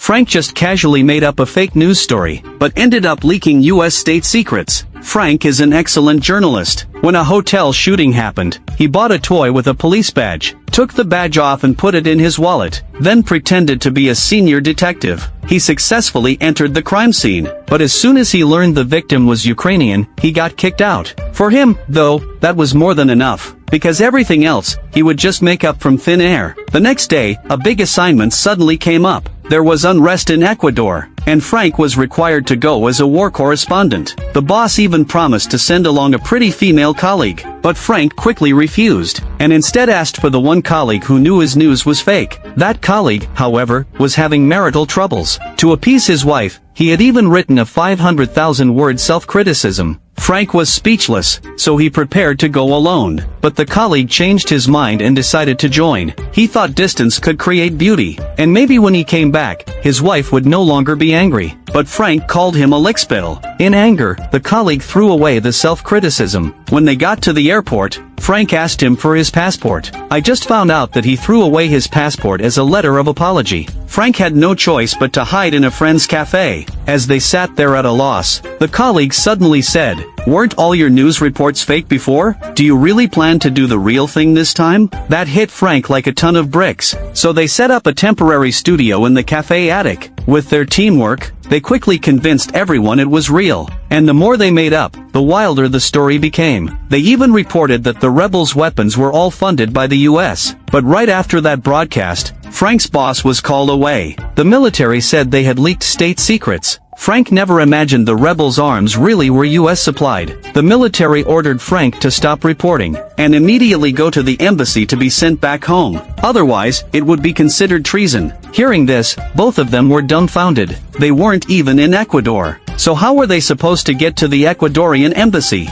Frank just casually made up a fake news story, but ended up leaking US state secrets. Frank is an excellent journalist. When a hotel shooting happened, he bought a toy with a police badge, took the badge off and put it in his wallet, then pretended to be a senior detective. He successfully entered the crime scene, but as soon as he learned the victim was Ukrainian, he got kicked out. For him, though, that was more than enough, because everything else, he would just make up from thin air. The next day, a big assignment suddenly came up. There was unrest in Ecuador, and Frank was required to go as a war correspondent. The boss even promised to send along a pretty female colleague, but Frank quickly refused, and instead asked for the one colleague who knew his news was fake. That colleague, however, was having marital troubles. To appease his wife, he had even written a 500,000-word self-criticism. Frank was speechless, so he prepared to go alone. But the colleague changed his mind and decided to join. He thought distance could create beauty, and maybe when he came back, his wife would no longer be angry. But Frank called him a lickspill. In anger, the colleague threw away the self-criticism. When they got to the airport, Frank asked him for his passport. I just found out that he threw away his passport as a letter of apology. Frank had no choice but to hide in a friend's cafe. As they sat there at a loss, the colleague suddenly said, "Weren't all your news reports fake before? Do you really plan to do the real thing this time?" That hit Frank like a ton of bricks. So they set up a temporary studio in the cafe attic. With their teamwork, they quickly convinced everyone it was real. And the more they made up, the wilder the story became. They even reported that the rebels' weapons were all funded by the US. But right after that broadcast, Frank's boss was called away. The military said they had leaked state secrets. Frank never imagined the rebels' arms really were US supplied. The military ordered Frank to stop reporting, and immediately go to the embassy to be sent back home. Otherwise, it would be considered treason. Hearing this, both of them were dumbfounded. They weren't even in Ecuador. So how were they supposed to get to the Ecuadorian embassy?